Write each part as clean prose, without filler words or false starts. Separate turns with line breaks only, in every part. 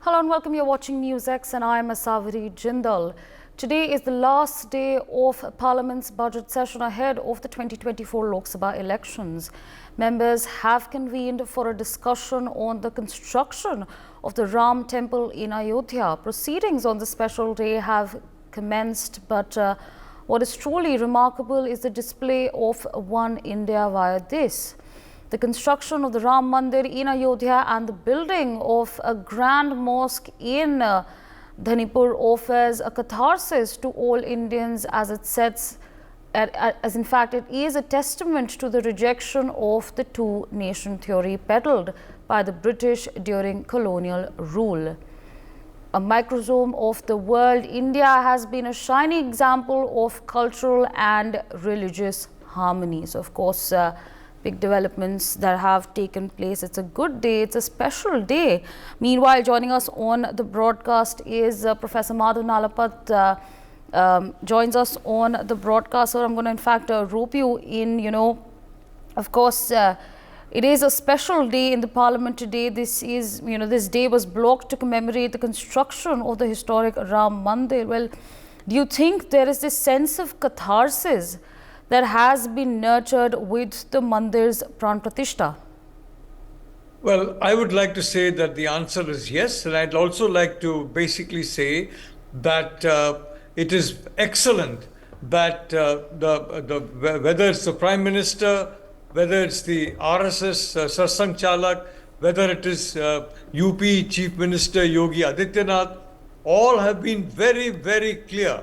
Hello and welcome. You're watching NewsX and I'm Asavari Jindal. Today is the last day of Parliament's budget session ahead of the 2024 Lok Sabha elections. Members have convened for a discussion on the construction of the Ram temple in Ayodhya. Proceedings on the special day have commenced, but what is truly remarkable is the display of One India via this. The construction of the Ram Mandir in Ayodhya and the building of a grand mosque in Dhanipur offers a catharsis to all Indians as it sets, as in fact it is a testament to the rejection of the two-nation theory peddled by the British during colonial rule. A microsome of the world, India has been a shining example of cultural and religious harmony. So, of course, big developments that have taken place. It's a good day. It's a special day. Meanwhile, joining us on the broadcast is Professor Madhav Nalapat. Joins us on the broadcast. So I'm going to, in fact, rope you in. Of course, it is a special day in the Parliament today. This is, this day was blocked to commemorate the construction of the historic Ram Mandir. Well, do you think there is this sense of catharsis that has been nurtured with the Mandir's Pran Pratishta?
Well, I would like to say that the answer is yes. And I'd also like to basically say that it is excellent that whether it's the Prime Minister, whether it's the RSS Sarsang Chalak, whether it is UP Chief Minister Yogi Adityanath, all have been very, very clear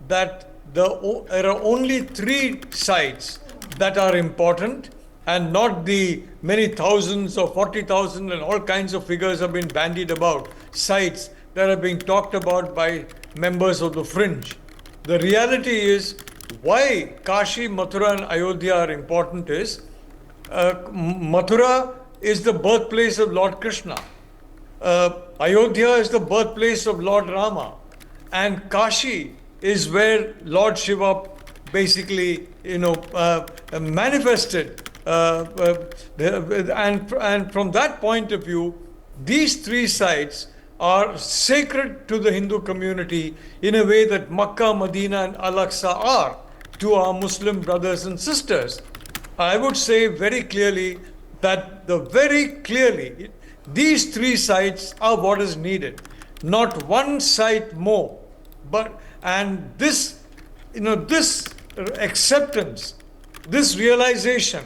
that there are only three sites that are important and not the many thousands or 40,000 and all kinds of figures have been bandied about, sites that are being talked about by members of the fringe. The reality is why Kashi, Mathura and Ayodhya are important is Mathura is the birthplace of Lord Krishna. Ayodhya is the birthplace of Lord Rama, and Kashi is where Lord Shiva basically, manifested. And from that point of view, these three sites are sacred to the Hindu community in a way that Makkah, Medina and Al-Aqsa are to our Muslim brothers and sisters. I would say very clearly that these three sites are what is needed, not one site more. And this acceptance, this realization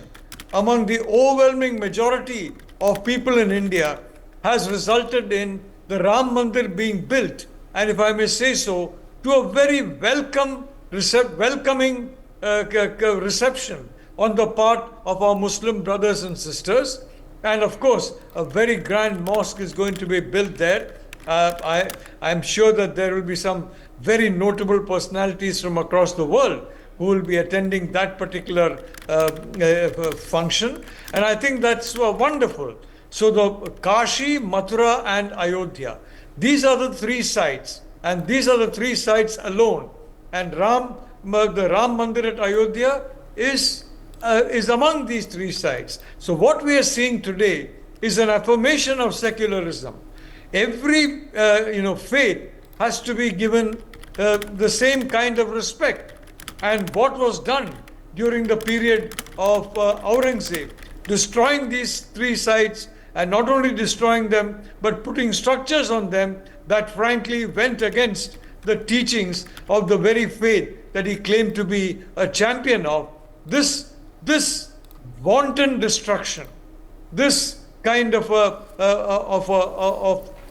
among the overwhelming majority of people in India has resulted in the Ram Mandir being built, and if I may say so, to a very welcoming reception on the part of our Muslim brothers and sisters. And of course, a very grand mosque is going to be built there. I'm sure that there will be some very notable personalities from across the world who will be attending that particular function. And I think that's wonderful. So the Kashi, Mathura and Ayodhya, these are the three sites, and these are the three sites alone. And the Ram Mandir at Ayodhya is among these three sites. So what we are seeing today is an affirmation of secularism. Every faith has to be given the same kind of respect. And what was done during the period of Aurangzeb, destroying these three sites, and not only destroying them, but putting structures on them that frankly went against the teachings of the very faith that he claimed to be a champion of. This wanton destruction, this kind of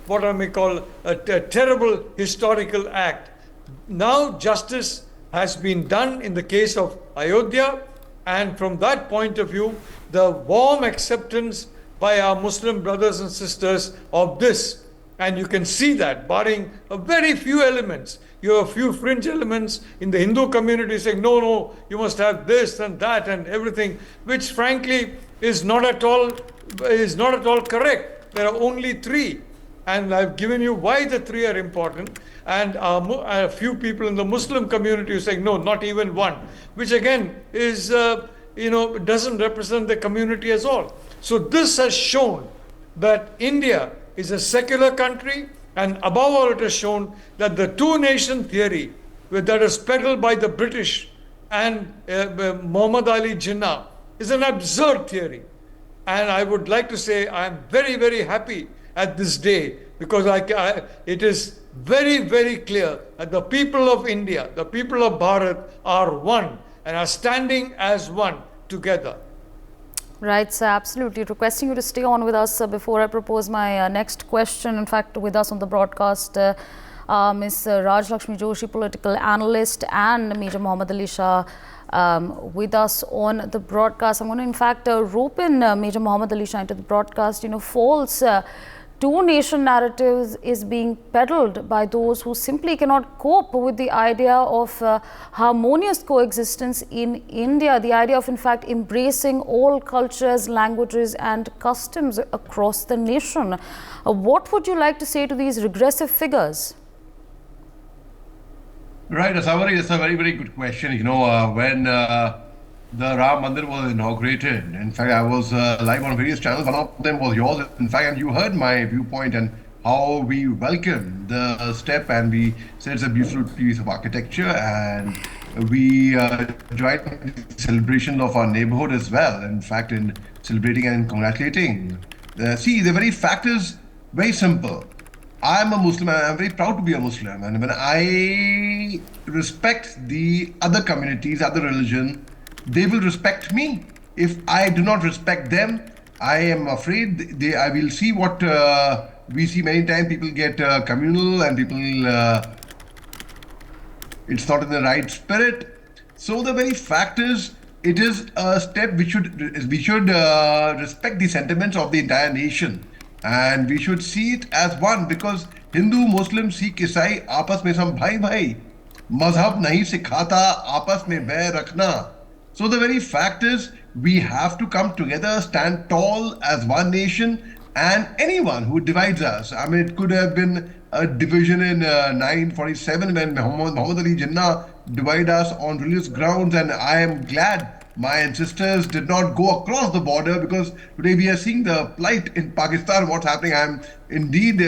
what I may call a terrible historical act. Now justice has been done in the case of Ayodhya, and from that point of view, the warm acceptance by our Muslim brothers and sisters of this, and you can see that barring a very few elements, you have a few fringe elements in the Hindu community saying, no, you must have this and that and everything, which frankly is not at all correct. There are only three. And I've given you why the three are important, and a few people in the Muslim community are saying, no, not even one, which again is, doesn't represent the community as all. So this has shown that India is a secular country, And above all, it has shown that the two-nation theory that is peddled by the British and Muhammad Ali Jinnah is an absurd theory. And I would like to say I am very, very happy at this day because it is very, very clear that the people of India, the people of Bharat are one and are standing as one together.
Right, sir, absolutely. Requesting you to stay on with us before I propose my next question. In fact, with us on the broadcast, Ms. Raj Lakshmi Joshi, political analyst, and Major Mohammad Ali Shah with us on the broadcast. I'm going to, in fact, rope in Major Mohammad Ali Shah into the broadcast. False two-nation narratives is being peddled by those who simply cannot cope with the idea of harmonious coexistence in India, the idea of, in fact, embracing all cultures, languages and customs across the nation. What would you like to say to these regressive figures?
Right, Asawari, it's a very, very good question. When the Ram Mandir was inaugurated, in fact, I was live on various channels. One of them was yours, in fact, and you heard my viewpoint and how we welcome the step, and we said it's a beautiful piece of architecture, and we joined the celebration of our neighborhood as well. In fact, in celebrating and congratulating. See, the very fact is very simple. I am a Muslim and I am very proud to be a Muslim. And when I respect the other communities, other religion, they will respect me. If I do not respect them, I am afraid I will see what we see many times. People get communal and people, it's not in the right spirit. So the very fact is, it is a step we should respect the sentiments of the entire nation. And we should see it as one, because Hindu, Muslim, Sikh, Isai, आपस में सब भाई भाई, मजहब नहीं सिखाता आपस में बैर रखना. So the very fact is, we have to come together, stand tall as one nation, and anyone who divides us. I mean, it could have been a division in 1947 when Muhammad Ali Jinnah divided us on religious grounds, and I am glad my ancestors did not go across the border, because today we are seeing the plight in Pakistan, what's happening. I am indeed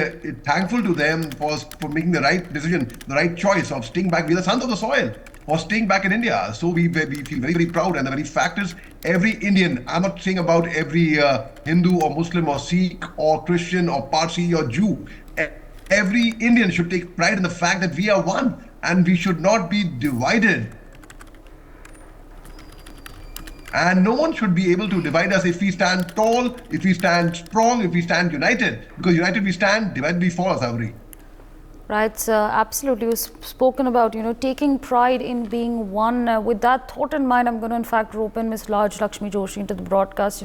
thankful to them for making the right decision, the right choice of staying back. We are the sons of the soil, for staying back in India. So we feel very, very proud. And the very fact is, every Indian, I'm not saying about every Hindu or Muslim or Sikh or Christian or Parsi or Jew, every Indian should take pride in the fact that we are one and we should not be divided. And no one should be able to divide us if we stand tall, if we stand strong, if we stand united. Because united we stand, divided we fall, Savri.
Right, sir, absolutely. You've spoken about, taking pride in being one. With that thought in mind, I'm going to, in fact, rope in Ms. Raj Lakshmi Joshi into the broadcast.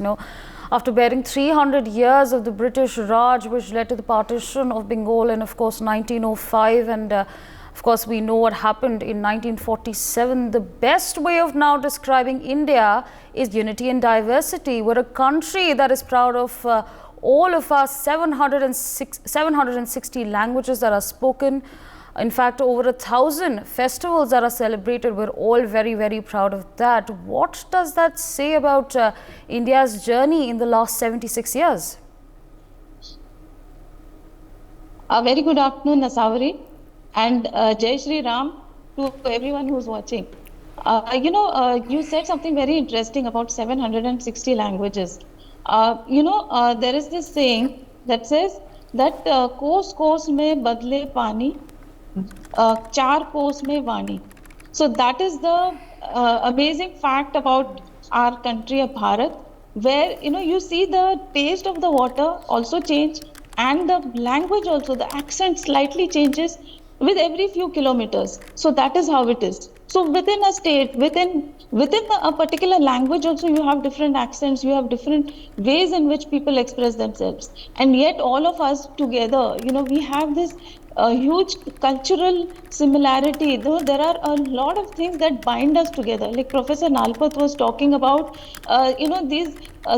After bearing 300 years of the British Raj, which led to the partition of Bengal in, of course, 1905, and of course, we know what happened in 1947. The best way of now describing India is unity and diversity. We're a country that is proud of all of our 760 languages that are spoken. In fact, over 1,000 festivals that are celebrated. We're all very, very proud of that. What does that say about India's journey in the last 76 years?
A very good afternoon, Asawari. And Jai Shri Ram to everyone who's watching. You said something very interesting about 760 languages. There is this saying that says that कोस में बदले पानी, चार कोस में वाणी. So that is the amazing fact about our country of Bharat, where you see the taste of the water also change, and the language also, the accent slightly changes with every few kilometers. So that is how it is. So within a state, within a particular language also, you have different accents, you have different ways in which people express themselves. And yet all of us together, we have this huge cultural similarity. Though there are a lot of things that bind us together. Like Professor Nalpat was talking about, these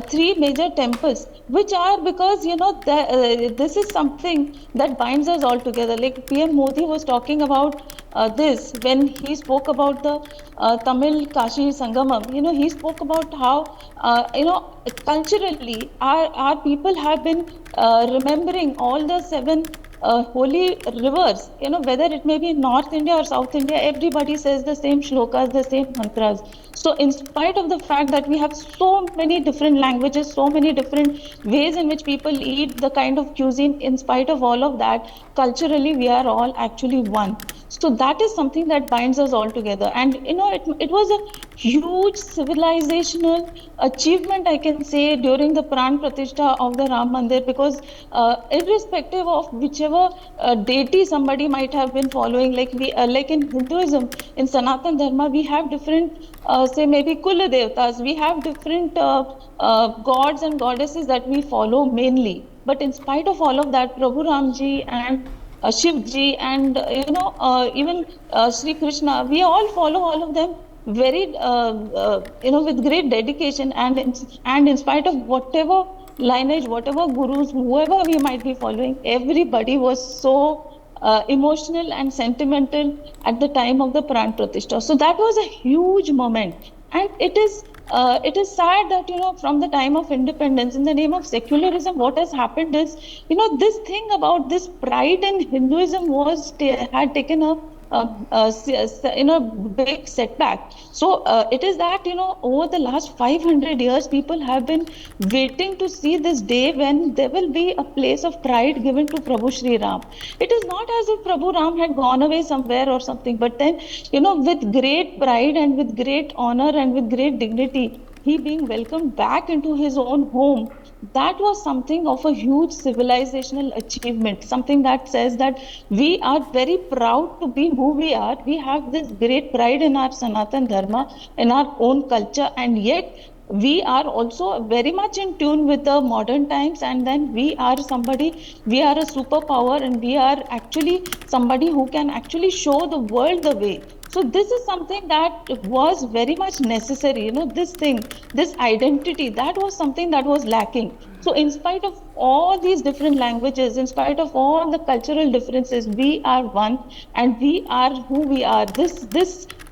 three major temples, which are because, this is something that binds us all together. Like PM Modi was talking about this when he spoke about the Tamil Kashi Sangamam. He spoke about how, culturally, our people have been remembering all the seven holy rivers, whether it may be in North India or South India, everybody says the same shlokas, the same mantras. So in spite of the fact that we have so many different languages, so many different ways in which people eat the kind of cuisine, in spite of all of that, culturally we are all actually one. So that is something that binds us all together. And it was a huge civilizational achievement, I can say, during the Pran Pratishtha of the Ram Mandir, because irrespective of whichever deity somebody might have been following, like in Hinduism, in Sanatan Dharma, we have different, say maybe Kula Devtas, we have different gods and goddesses that we follow mainly. But in spite of all of that, Prabhu Ramji and Shiv Ji and even Sri Krishna, we all follow all of them very with great dedication, and in spite of whatever lineage, whatever gurus, whoever we might be following, everybody was so emotional and sentimental at the time of the Pran Pratishtha. So that was a huge moment, and it is sad that from the time of independence, in the name of secularism, what has happened is this thing about this pride in Hinduism had taken a big setback. So it is that over the last 500 years, people have been waiting to see this day when there will be a place of pride given to Prabhu Shri Ram. It is not as if Prabhu Ram had gone away somewhere or something, but then with great pride and with great honor and with great dignity, he being welcomed back into his own home. That was something of a huge civilizational achievement, something that says that we are very proud to be who we are. We have this great pride in our Sanatan Dharma, in our own culture, and yet we are also very much in tune with the modern times, and then we are a superpower, and we are actually somebody who can actually show the world the way. So this is something that was very much necessary, this identity, that was something that was lacking. So in spite of all these different languages, in spite of all the cultural differences, we are one, and we are who we are. This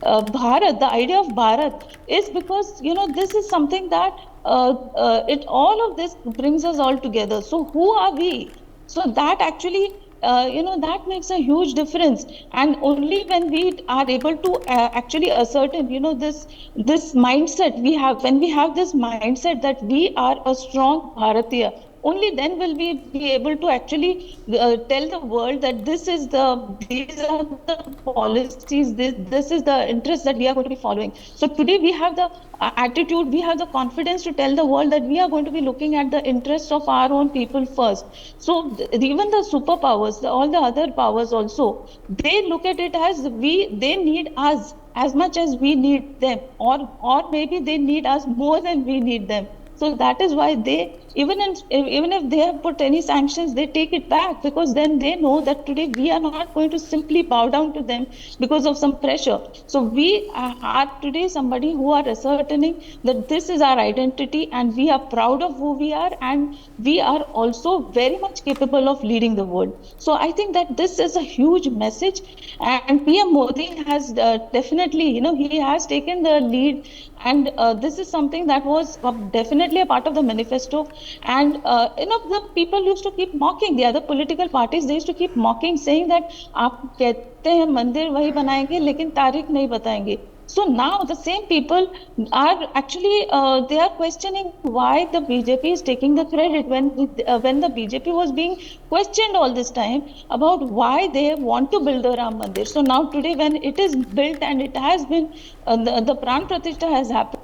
Bharat, the idea of Bharat is because, this is something that all of this brings us all together. So who are we? So that actually that makes a huge difference, and only when we are able to actually ascertain this mindset we have, when we have this mindset that we are a strong Bharatiya, only then will we be able to actually tell the world that these are the policies, this is the interest that we are going to be following. So today we have the attitude, we have the confidence to tell the world that we are going to be looking at the interests of our own people first. So even the superpowers, all the other powers also, they look at it as they need us as much as we need them, or maybe they need us more than we need them. So that is why they, even if they have put any sanctions, they take it back, because then they know that today we are not going to simply bow down to them because of some pressure. So we are today somebody who are ascertaining that this is our identity, and we are proud of who we are, and we are also very much capable of leading the world. So I think that this is a huge message, and PM Modi has definitely, he has taken the lead, and this is something that was definitely a part of the manifesto. And the people used to keep mocking, the other political parties, they used to keep mocking, saying that aap kehte hain mandir wahi banayenge lekin tarikh nahi batayenge. So now the same people are actually they are questioning why the BJP is taking the credit when the BJP was being questioned all this time about why they want to build the Ram Mandir. So now today when it is built and it has been the Pran Pratishtha has happened,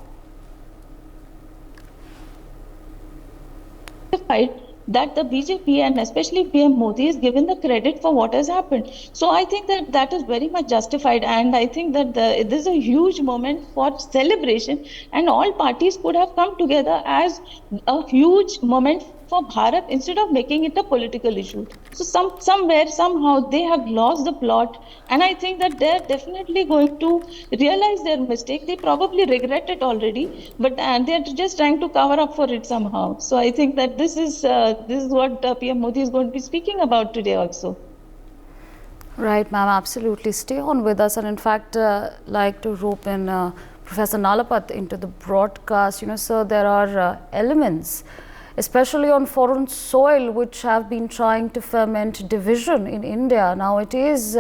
that the BJP and especially PM Modi is given the credit for what has happened. So I think that is very much justified, and I think that this is a huge moment for celebration, and all parties could have come together as a huge moment for Bharat instead of making it a political issue. So somewhere, somehow they have lost the plot, and I think that they're definitely going to realize their mistake. They probably regret it already, but they're just trying to cover up for it somehow. So I think that this is what PM Modi is going to be speaking about today also.
Right, ma'am, absolutely. Stay on with us, and in fact, like to rope in Professor Nalapat into the broadcast. Sir, there are elements especially on foreign soil, which have been trying to ferment division in India. Now, it's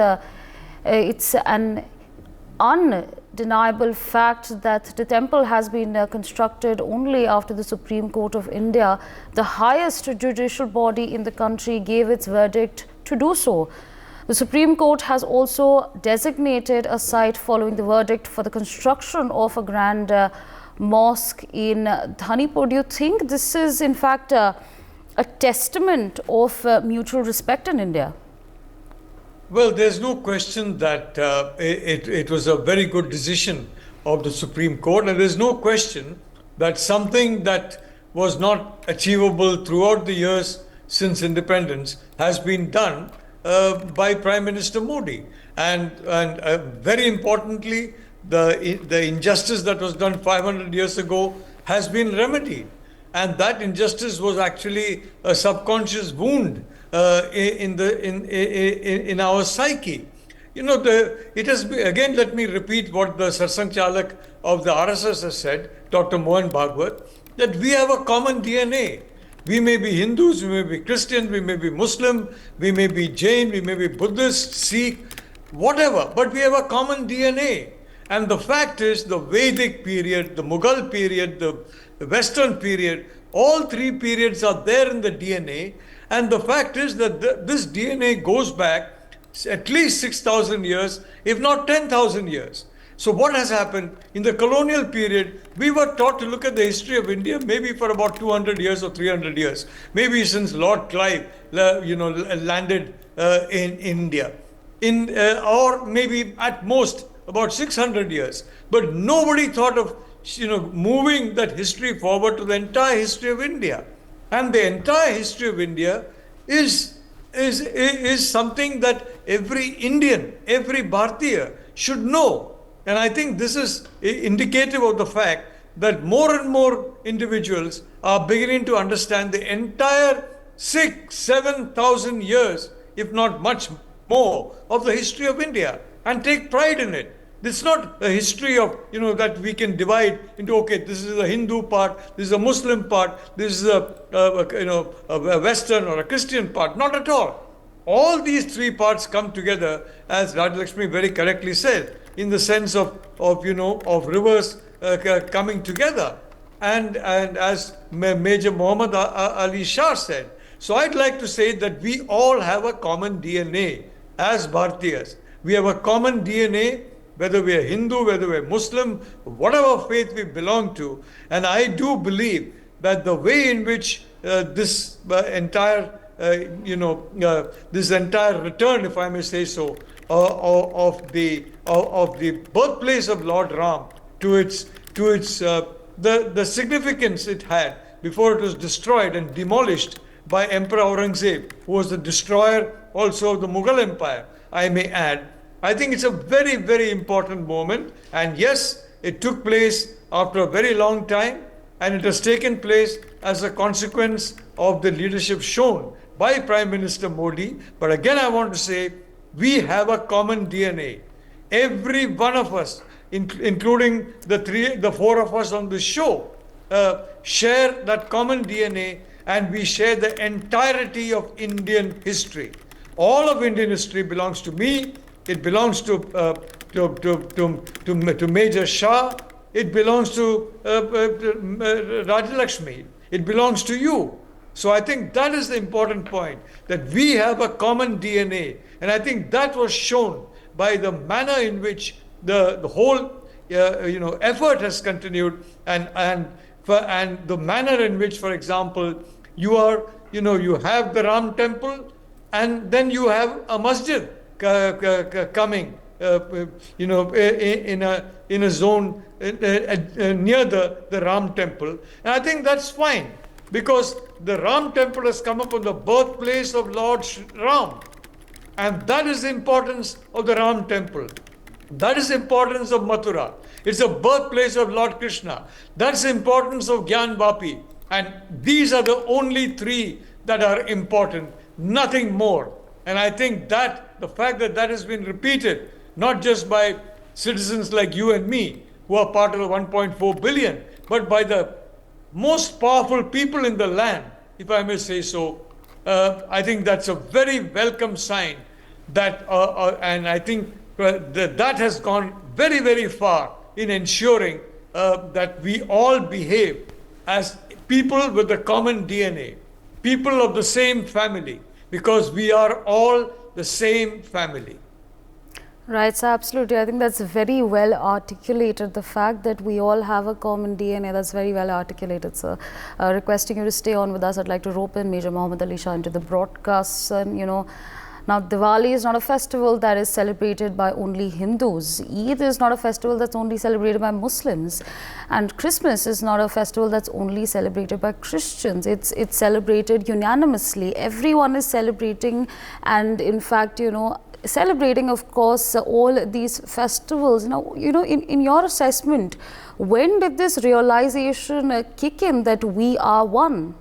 an undeniable fact that the temple has been constructed only after the Supreme Court of India, the highest judicial body in the country, gave its verdict to do so. The Supreme Court has also designated a site following the verdict for the construction of a grand mosque in Dhanipur. Do you think this is in fact a testament of mutual respect in India?
Well, there's no question that it was a very good decision of the Supreme Court, and there's no question that something that was not achievable throughout the years since independence has been done by Prime Minister Modi. And very importantly, the injustice that was done 500 years ago has been remedied. And that injustice was actually a subconscious wound in our psyche. You know, it has been, again, let me repeat what the Sarsang Chalak of the RSS has said, Dr. Mohan Bhagwat, that we have a common DNA. We may be Hindus, we may be Christian, we may be Muslim, we may be Jain, we may be Buddhist, Sikh, whatever, but we have a common DNA. And the fact is, the Vedic period, the Mughal period, the Western period, all three periods are there in the DNA. And the fact is that this DNA goes back at least 6,000 years, if not 10,000 years. So what has happened in the colonial period, we were taught to look at the history of India maybe for about 200 years or 300 years, maybe since Lord Clive, landed in India, or maybe at most about 600 years. But nobody thought of moving that history forward to the entire history of India. And the entire history of India is something that every Indian, every Bharatiya should know. And I think this is indicative of the fact that more and more individuals are beginning to understand the entire 6,000-7,000 years, if not much more, of the history of India and take pride in it. It's not a history of, that we can divide into, okay, this is a Hindu part, this is a Muslim part, this is a Western or a Christian part. Not at all. All these three parts come together, as Rajlakshmi very correctly said, in the sense of rivers coming together. And as Major Muhammad Ali Shah said. So I'd like to say that we all have a common DNA as Bharatiyas. We have a common DNA, whether we are Hindu, whether we are Muslim, whatever faith we belong to. And I do believe that the way in which this entire return, if I may say so, of the birthplace of Lord Ram to the significance it had before it was destroyed and demolished by Emperor Aurangzeb, who was the destroyer also of the Mughal Empire, I may add. I think it's a very, very important moment. And yes, it took place after a very long time, and it has taken place as a consequence of the leadership shown by Prime Minister Modi. But again, I want to say, we have a common DNA. Every one of us, including the four of us on this show, share that common DNA, and we share the entirety of Indian history. All of Indian history belongs to me. It belongs to Major Shah. It belongs to Rajlakshmi. It belongs to you. So I think that is the important point, that we have a common DNA. And I think that was shown by the manner in which the whole effort has continued, and the manner in which, for example, you have the Ram temple, and then you have a masjid coming, in a zone near the Ram temple. And I think that's fine, because the Ram temple has come up on the birthplace of Lord Ram. And that is the importance of the Ram temple. That is the importance of Mathura. It's the birthplace of Lord Krishna. That's the importance of Gyan Vapi. And these are the only three that are important, nothing more. And I think that the fact that that has been repeated, not just by citizens like you and me, who are part of the 1.4 billion, but by the most powerful people in the land, if I may say so. I think that's a very welcome sign that, and I think that has gone very, very far in ensuring that we all behave as people with a common DNA, people of the same family, because we are all the same family.
Right, so absolutely. I think that's very well articulated. The fact that we all have a common DNA, that's very well articulated, sir. Requesting you to stay on with us, I'd like to rope in Major Mohammed Ali Shah into the broadcast. And, now Diwali is not a festival that is celebrated by only Hindus. Eid is not a festival that's only celebrated by Muslims. And Christmas is not a festival that's only celebrated by Christians. It's celebrated unanimously. Everyone is celebrating, and in fact, celebrating, of course, all these festivals. Now, in your assessment, when did this realization kick in that we are one?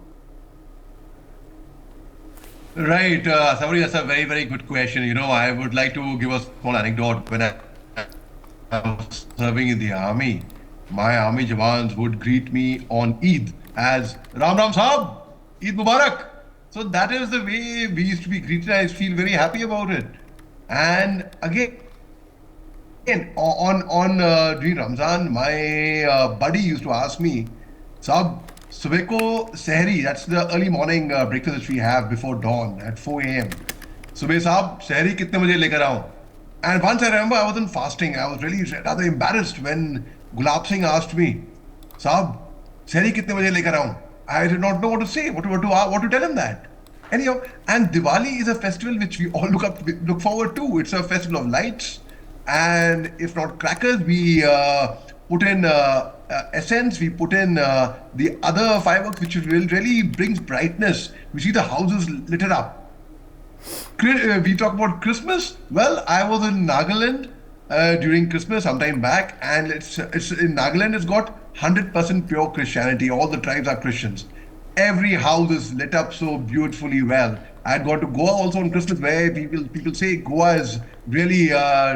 Right, Sabri, that's a very, very good question. I would like to give a small anecdote. When I was serving in the army, my army jawans would greet me on Eid as Ram Ram Sahab, Eid Mubarak. So that is the way we used to be greeted. I feel very happy about it. And again, during Ramzan, my buddy used to ask me, Sahab, subah ko sehri, that's the early morning breakfast which we have before dawn at 4 a.m. Subah sahab, sehri kitne baje lekar aao? And once I remember I wasn't fasting. I was really rather embarrassed when Gulab Singh asked me, Sahab, sehri kitne baje lekar aao? I did not know what to say, what to tell him that. Anyhow, and Diwali is a festival which we all look forward to. It's a festival of lights, and if not crackers, we put in essence, we put in the other fireworks which really brings brightness. We see the houses lit up. We talk about Christmas. Well, I was in Nagaland during Christmas sometime back, and it's in Nagaland. It's got 100% pure Christianity. All the tribes are Christians. Every house is lit up so beautifully well. I had gone to Goa also on Christmas, where people say Goa is really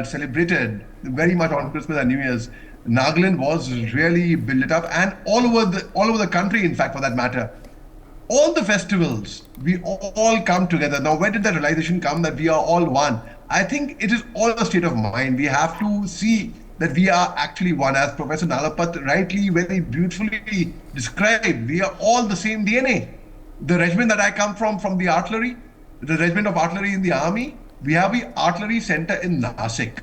celebrated very much on Christmas and New Year's. Nagaland was really lit up, and all over the country, in fact, for that matter. All the festivals, we all come together. Now, where did that realization come that we are all one? I think it is all a state of mind. We have to see that we are actually one, as Professor Nalapat rightly, very beautifully described. We are all the same DNA. The regiment that I come from the artillery, the regiment of artillery in the army, we have the artillery center in Nasik.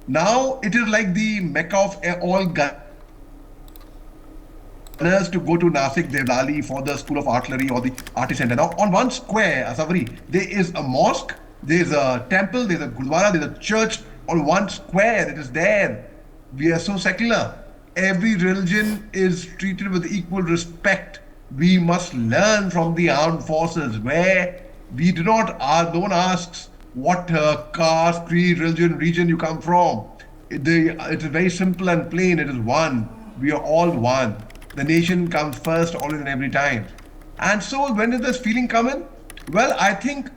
Now it is like the mecca of all gunners to go to Nasik, Devlali for the School of Artillery or the Artillery Center. Now on one square, Asavri, there is a mosque, there is a temple, there is a gurdwara, there is a church on one square. It is there. We are so secular. Every religion is treated with equal respect. We must learn from the armed forces, where we do not, no one asks what caste, creed, religion, region you come from. It is very simple and plain. It is one. We are all one. The nation comes first, always and every time. And so when did this feeling come in? Well, I think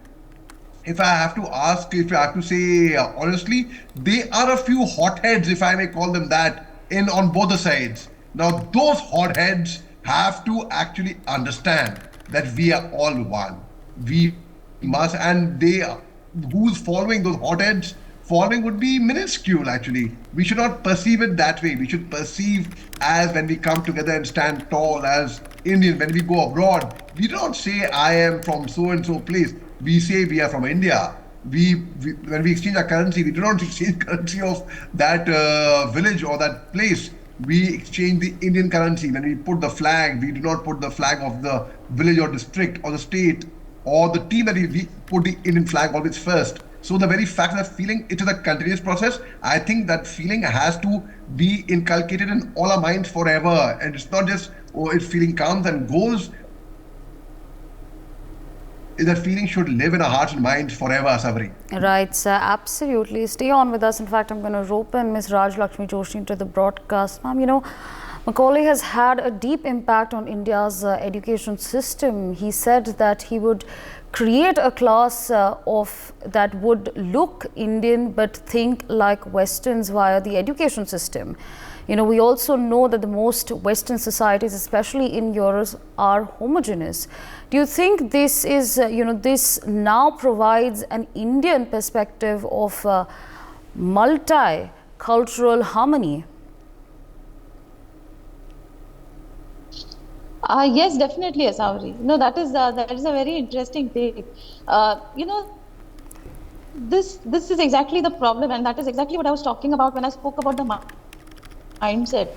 if I have to say honestly, there are a few hotheads, if I may call them that, on both the sides. Now, those hotheads have to actually understand that we are all one. We must, and who's following those hotheads? Following would be minuscule, actually. We should not perceive it that way. We should perceive as when we come together and stand tall as Indians. When we go abroad, we don't say, I am from so-and-so place. We say we are from India. When we exchange our currency, we do not exchange currency of that village or that place. We exchange the Indian currency. When we put the flag, we do not put the flag of the village or district or the state or the team, that we put the Indian flag always first. So the very fact that feeling, it is a continuous process. I think that feeling has to be inculcated in all our minds forever. And it's not just, if feeling comes and goes. That feeling should live in our hearts and minds forever, Sabri.
Right, sir. Absolutely. Stay on with us. In fact, I'm going to rope in Ms. Raj Lakshmi Joshi into the broadcast. Ma'am, Macaulay has had a deep impact on India's education system. He said that he would create a class of that would look Indian but think like Westerns via the education system. You know, we also know that the most Western societies, especially in Europe, are homogeneous. Do you think this is, this now provides an Indian perspective of multicultural harmony?
Yes, definitely, Asawari. No, that is a very interesting thing. This is exactly the problem, and that is exactly what I was talking about when I spoke about the mindset.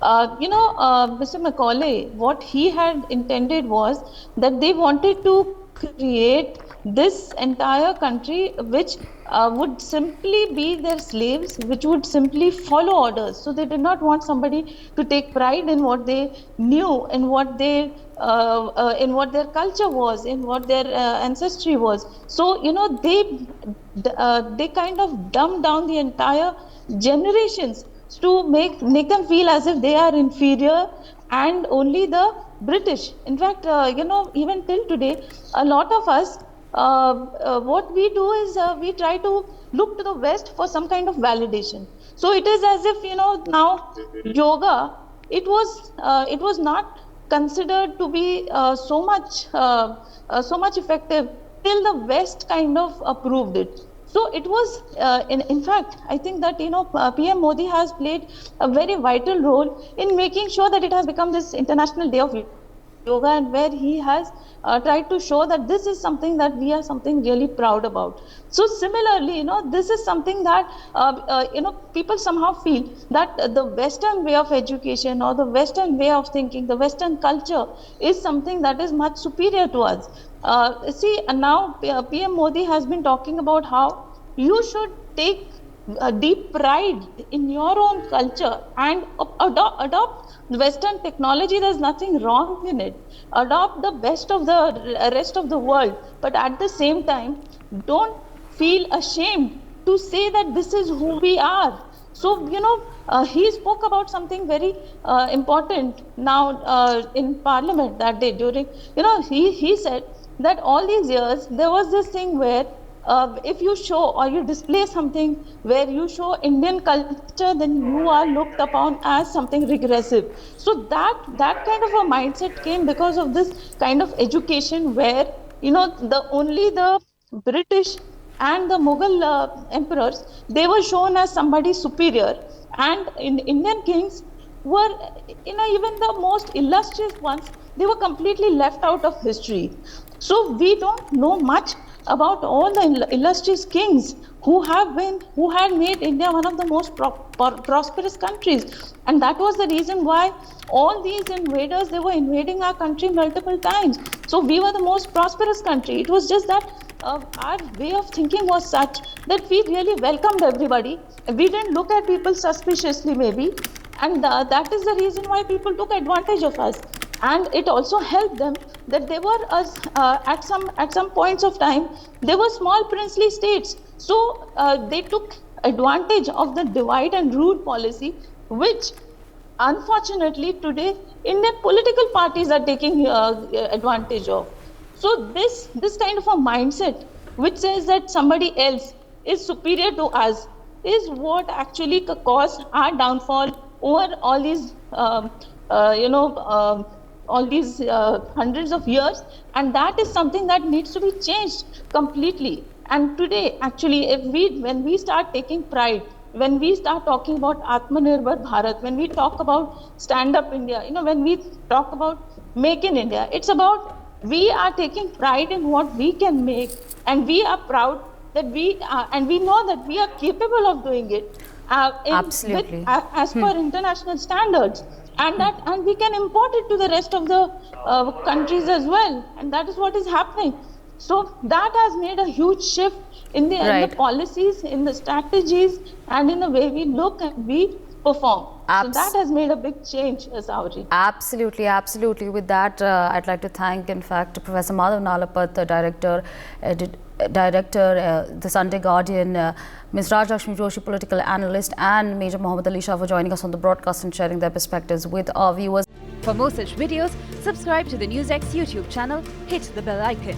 Mr. Macaulay, what he had intended was that they wanted to create this entire country which would simply be their slaves, which would simply follow orders. So they did not want somebody to take pride in what they knew, in what their culture was, in what their ancestry was. So they kind of dumbed down the entire generations to make them feel as if they are inferior, and only the British. In fact, even till today, a lot of us, what we do is we try to look to the West for some kind of validation. So it is as if, now yoga, it was not considered to be so much effective till the West kind of approved it. So it was, in fact, I think that, PM Modi has played a very vital role in making sure that it has become this International Day of Yoga, and where he has tried to show that this is something that we are something really proud about. So similarly, this is something that, people somehow feel that the Western way of education or the Western way of thinking, the Western culture is something that is much superior to us. Now PM Modi has been talking about how you should take a deep pride in your own culture and adopt Western technology. There's nothing wrong in it. Adopt the best of the rest of the world, but at the same time, don't feel ashamed to say that this is who we are. So, he spoke about something very important now in Parliament that day during, he said that all these years, there was this thing where if you show or you display something where you show Indian culture, then you are looked upon as something regressive. So that kind of a mindset came because of this kind of education where, only the British and the Mughal emperors, they were shown as somebody superior. And Indian kings were, even the most illustrious ones, they were completely left out of history. So we don't know much about all the illustrious kings who had made India one of the most prosperous countries. And that was the reason why all these invaders, they were invading our country multiple times. So we were the most prosperous country. It was just that our way of thinking was such that we really welcomed everybody. We didn't look at people suspiciously maybe. And that is the reason why people took advantage of us. And it also helped them that they were at some points of time, they were small princely states. So they took advantage of the divide and rule policy, which unfortunately today Indian political parties are taking advantage of. So this kind of a mindset which says that somebody else is superior to us is what actually caused our downfall over all these hundreds of years, and that is something that needs to be changed completely. And today, actually, when we start taking pride, when we start talking about Atmanirbhar Bharat, when we talk about Stand Up India, when we talk about Make in India, it's about we are taking pride in what we can make, and we are proud that and we know that we are capable of doing it.
Absolutely.
As per international standards. And we can import it to the rest of the countries as well, and that is what is happening. So that has made a huge shift in the policies, in the strategies, and in the way we look and we perform. So that has made a big change, Asawari.
Absolutely, absolutely. With that, I'd like to thank, in fact, Professor Madhav Nalapat, the Director, The Sunday Guardian, Ms. Rajlakshmi Joshi, Political Analyst, and Major Mohammad Ali Shah for joining us on the broadcast and sharing their perspectives with our viewers.
For more such videos, subscribe to the NewsX YouTube channel, hit the bell icon.